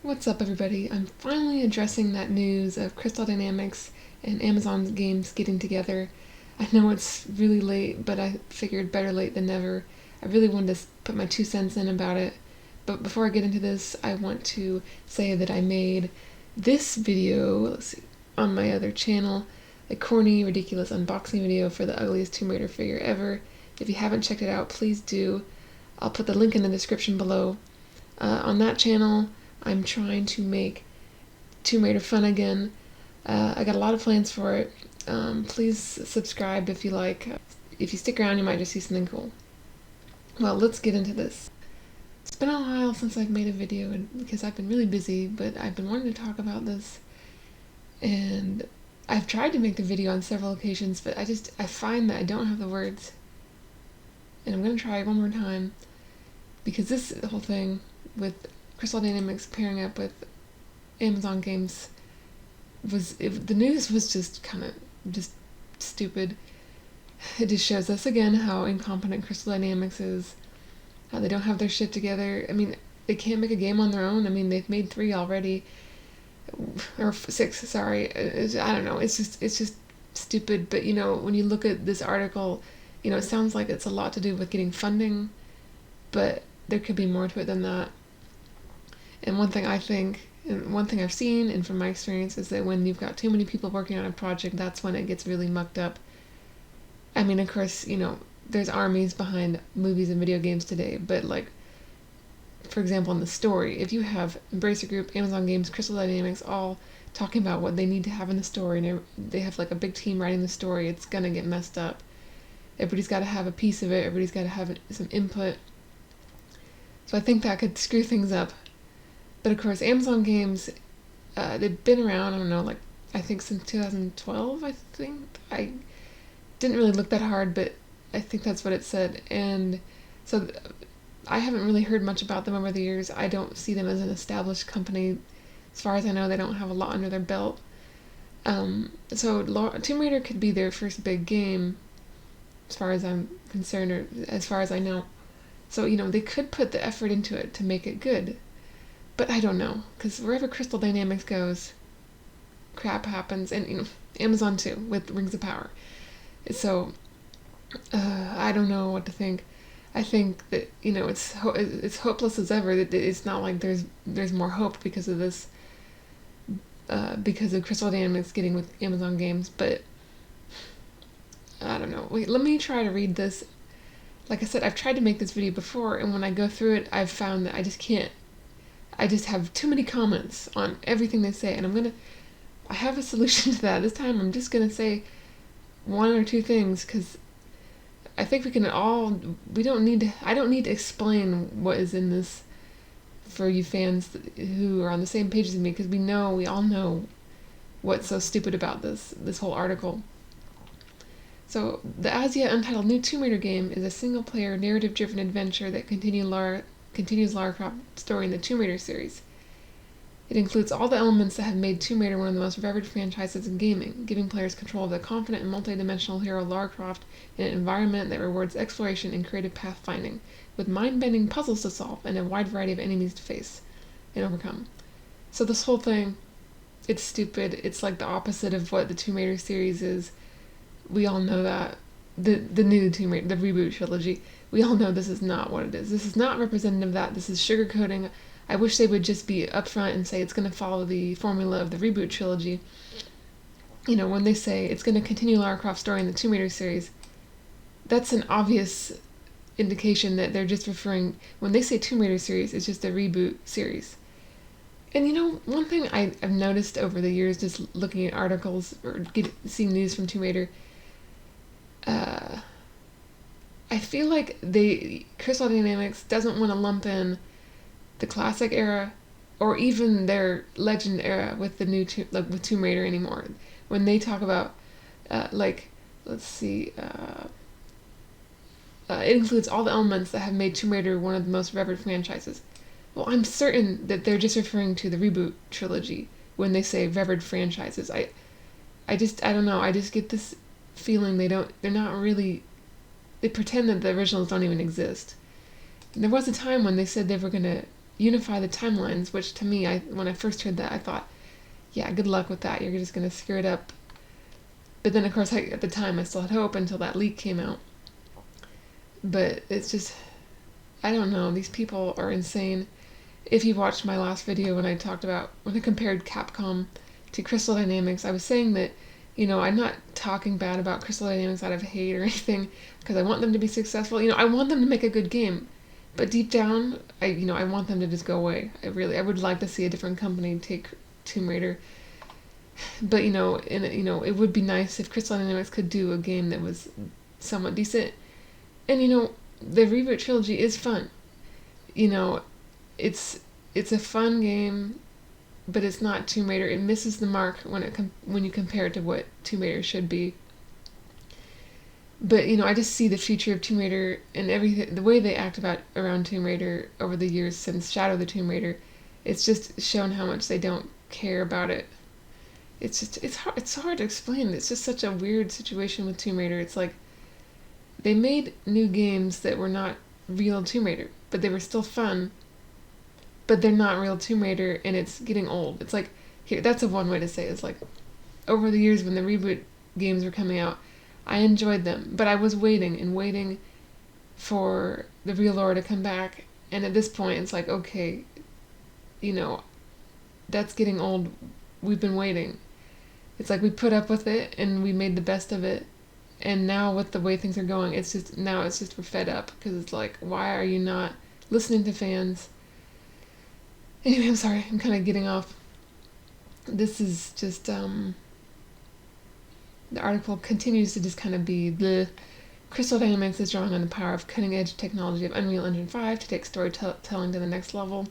What's up, everybody? I'm finally addressing that news of Crystal Dynamics and Amazon games getting together. I know it's really late, but I figured better late than never. I really wanted to put my 2 cents in about it. But before I get into this, I want to say that I made this video, let's see, on my other channel, a corny, ridiculous unboxing video for the ugliest Tomb Raider figure ever. If you haven't checked it out, please do. I'll put the link in the description below. On that channel, I'm trying to make Tomb Raider fun again. I got a lot of plans for it. Please subscribe if you like. If you stick around, you might just see something cool. Well, let's get into this. It's been a while since I've made a video because I've been really busy, but I've been wanting to talk about this. And I've tried to make the video on several occasions, but I find that I don't have the words. And I'm going to try it one more time because this whole thing with Crystal Dynamics pairing up with Amazon games the news was just kind of just stupid. It just shows us again how incompetent Crystal Dynamics is, how they don't have their shit together. I mean, they can't make a game on their own. I mean, they've made 3 already, or 6. Sorry, I don't know. It's just stupid. But when you look at this article, it sounds like it's a lot to do with getting funding, but there could be more to it than that. And one thing I've seen and from my experience is that when you've got too many people working on a project, that's when it gets really mucked up. I mean, of course, there's armies behind movies and video games today, but for example, in the story, if you have Embracer Group, Amazon Games, Crystal Dynamics all talking about what they need to have in the story, and they have a big team writing the story, it's gonna get messed up. Everybody's got to have a piece of it. Everybody's got to have some input. So I think that could screw things up. But of course, Amazon games, they've been around, I don't know, I think since 2012, I think. I didn't really look that hard, but I think that's what it said. And so I haven't really heard much about them over the years. I don't see them as an established company. As far as I know, they don't have a lot under their belt. So Tomb Raider could be their first big game, as far as I'm concerned, or as far as I know. So, they could put the effort into it to make it good. But I don't know, because wherever Crystal Dynamics goes, crap happens, and Amazon too, with Rings of Power. So, I don't know what to think. I think that it's hopeless as ever. It's not like there's more hope because of this, because of Crystal Dynamics getting with Amazon games. But I don't know. Wait, let me try to read this. Like I said, I've tried to make this video before, and when I go through it, I've found that I just can't. I just have too many comments on everything they say, and I have a solution to that. This time I'm just gonna say 1 or 2 things, because I think I don't need to explain what is in this for you fans who are on the same page as me, because we all know what's so stupid about this whole article. So, the as-yet untitled new Tomb Raider game is a single-player, narrative-driven adventure that continues Lara Croft's story in the Tomb Raider series. It includes all the elements that have made Tomb Raider one of the most revered franchises in gaming, giving players control of the confident and multi-dimensional hero Lara Croft in an environment that rewards exploration and creative pathfinding, with mind-bending puzzles to solve and a wide variety of enemies to face and overcome. So this whole thing, it's stupid. It's like the opposite of what the Tomb Raider series is. We all know that. The new Tomb Raider, the reboot trilogy, we all know this is not what it is. This is not representative of that. This is sugarcoating. I wish they would just be upfront and say it's going to follow the formula of the reboot trilogy. When they say it's going to continue Lara Croft's story in the Tomb Raider series, that's an obvious indication that they're just referring, when they say Tomb Raider series, it's just a reboot series. And one thing I've noticed over the years, just looking at articles or seeing news from Tomb Raider, I feel like Crystal Dynamics doesn't want to lump in the classic era or even their legend era with the new with Tomb Raider anymore. When they talk about let's see, it includes all the elements that have made Tomb Raider one of the most revered franchises. Well, I'm certain that they're just referring to the reboot trilogy when they say revered franchises. I don't know. I just get this feeling they're not really. They pretend that the originals don't even exist. And there was a time when they said they were going to unify the timelines, which to me, when I first heard that, I thought, yeah, good luck with that. You're just going to screw it up. But then, of course, at the time, I still had hope until that leak came out. But it's just, I don't know. These people are insane. If you watched my last video when I compared Capcom to Crystal Dynamics, I was saying that, I'm not talking bad about Crystal Dynamics out of hate or anything, because I want them to be successful. I want them to make a good game. But deep down, I want them to just go away. I would like to see a different company take Tomb Raider. But, it would be nice if Crystal Dynamics could do a game that was somewhat decent. And, the reboot trilogy is fun. It's a fun game, but it's not Tomb Raider. It misses the mark when you compare it to what Tomb Raider should be. But I just see the future of Tomb Raider and everything, the way they act around Tomb Raider over the years since Shadow of the Tomb Raider. It's just shown how much they don't care about it. It's hard to explain. It's just such a weird situation with Tomb Raider. It's like they made new games that were not real Tomb Raider, but they were still fun. But they're not real Tomb Raider, and it's getting old. It's like, here, that's one way to say it. It's like, over the years when the reboot games were coming out, I enjoyed them, but I was waiting for the real Lara to come back, and at this point, it's like, okay, that's getting old. We've been waiting. It's like we put up with it, and we made the best of it, and now with the way things are going, it's just we're fed up, because it's like, why are you not listening to fans? Anyway, I'm sorry, I'm kind of getting off. This is just, the article continues to just kind of be the Crystal Dynamics is drawing on the power of cutting-edge technology of Unreal Engine 5 to take storytelling to the next level.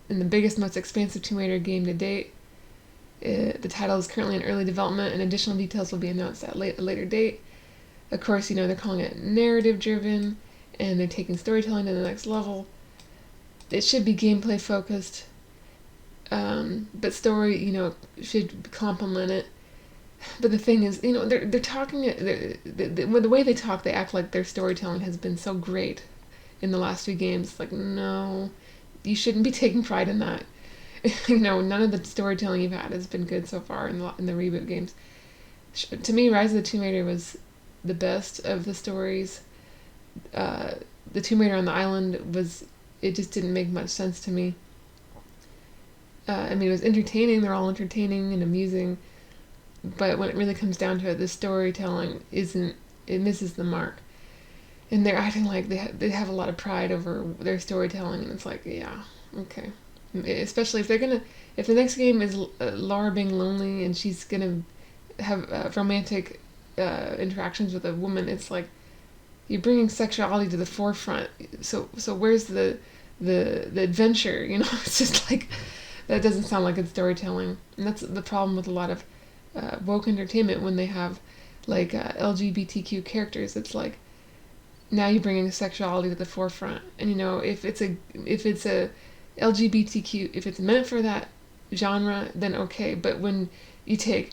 In the biggest, most expansive Tomb Raider game to date, the title is currently in early development, and additional details will be announced at a later date. Of course, they're calling it narrative-driven, and they're taking storytelling to the next level. It should be gameplay focused, but story, should complement it. But the thing is, they're talking, the way they talk, they act like their storytelling has been so great in the last few games. It's like, no, you shouldn't be taking pride in that. None of the storytelling you've had has been good so far in the reboot games. To me, Rise of the Tomb Raider was the best of the stories. The Tomb Raider on the island it just didn't make much sense to me. It was entertaining. They're all entertaining and amusing. But when it really comes down to it, the storytelling it misses the mark. And they're acting like they have a lot of pride over their storytelling, and it's like, yeah, okay. Especially if the next game is Lara being lonely and she's gonna have romantic interactions with a woman, it's like you're bringing sexuality to the forefront. So where's the adventure? It's just like that doesn't sound like good storytelling, and that's the problem with a lot of woke entertainment when they have like LGBTQ characters. It's like now you're bringing sexuality to the forefront, and if it's a LGBTQ, if it's meant for that genre, then okay. But when you take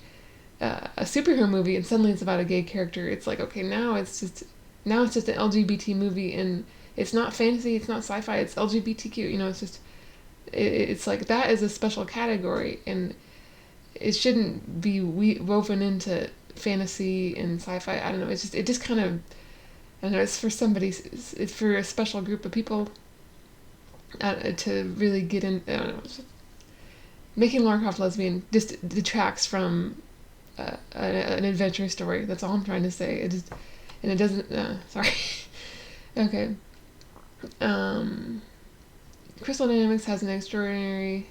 a superhero movie and suddenly it's about a gay character, it's like, okay, now it's just an LGBT movie, and it's not fantasy, it's not sci-fi, it's LGBTQ. It's just it's like that is a special category, and it shouldn't be woven into fantasy and sci-fi. I don't know. It just kind of, I don't know. It's for a special group of people to really get in. I don't know. Making Lara Croft lesbian just detracts from an adventure story. That's all I'm trying to say. It doesn't. Sorry. Okay. Crystal Dynamics has an extraordinary.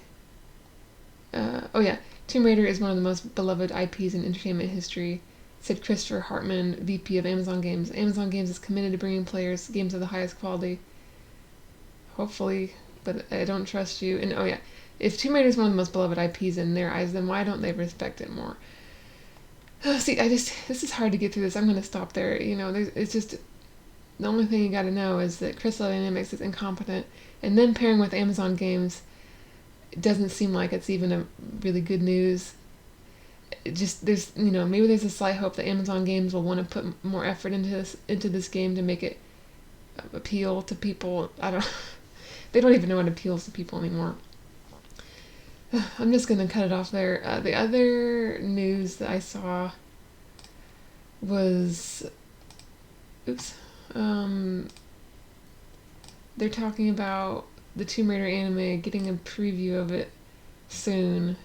Tomb Raider is one of the most beloved IPs in entertainment history, said Christopher Hartman, VP of Amazon Games. Amazon Games is committed to bringing players games of the highest quality. Hopefully, but I don't trust you. And if Tomb Raider is one of the most beloved IPs in their eyes, then why don't they respect it more? This is hard to get through this. I'm going to stop there. It's just, the only thing you got to know is that Crystal Dynamics is incompetent, and then pairing with Amazon Games, it doesn't seem like it's even a really good news. There's maybe there's a slight hope that Amazon Games will want to put more effort into this game to make it appeal to people. I don't they don't even know what appeals to people anymore. I'm just gonna cut it off there. The other news that I saw was, oops, um, they're talking about the Tomb Raider anime, getting a preview of it soon.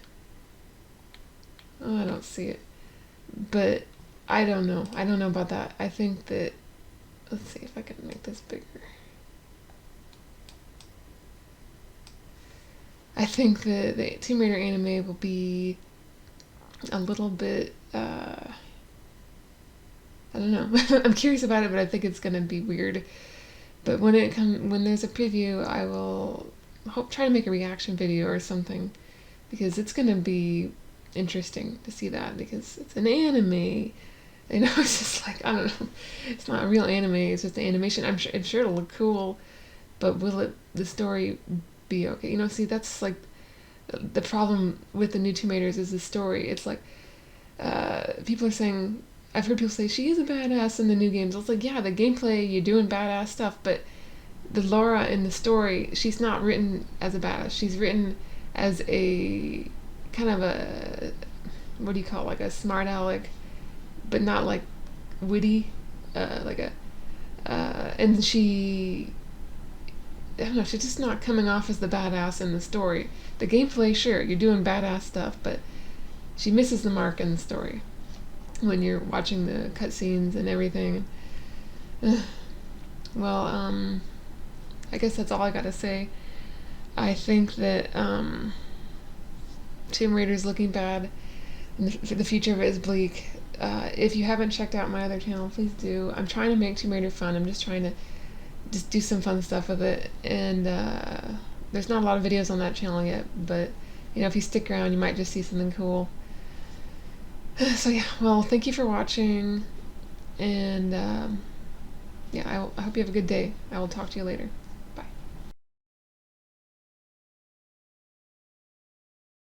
Oh, I don't see it, but I don't know. I don't know about that. I think that, let's see if I can make this bigger. I think that the Tomb Raider anime will be a little bit, I don't know. I'm curious about it, but I think it's gonna be weird. But when there's a preview, I will try to make a reaction video or something, because it's gonna be interesting to see that, because it's an anime. It's just like, I don't know. It's not a real anime. It's just the animation. I'm sure it'll look cool, but will the story be okay? See, that's like the problem with the new Tomb Raiders is the story. It's like, people are saying, I've heard people say she is a badass in the new games. It's like, yeah, the gameplay, you're doing badass stuff, but the Lara in the story, she's not written as a badass. She's written as a kind of a, what do you call it, like a smart aleck, but not like witty, like a, and she, I don't know, she's just not coming off as the badass in the story. The gameplay, sure, you're doing badass stuff, but she misses the mark in the story when you're watching the cutscenes and everything. Well, I guess that's all I gotta say. I think that Tomb Raider's looking bad, and the future of it is bleak. If you haven't checked out my other channel, please do. I'm trying to make Tomb Raider fun. I'm just trying to just do some fun stuff with it, and there's not a lot of videos on that channel yet, but if you stick around, you might just see something cool. So yeah, well, thank you for watching, and yeah, I hope you have a good day. I will talk to you later.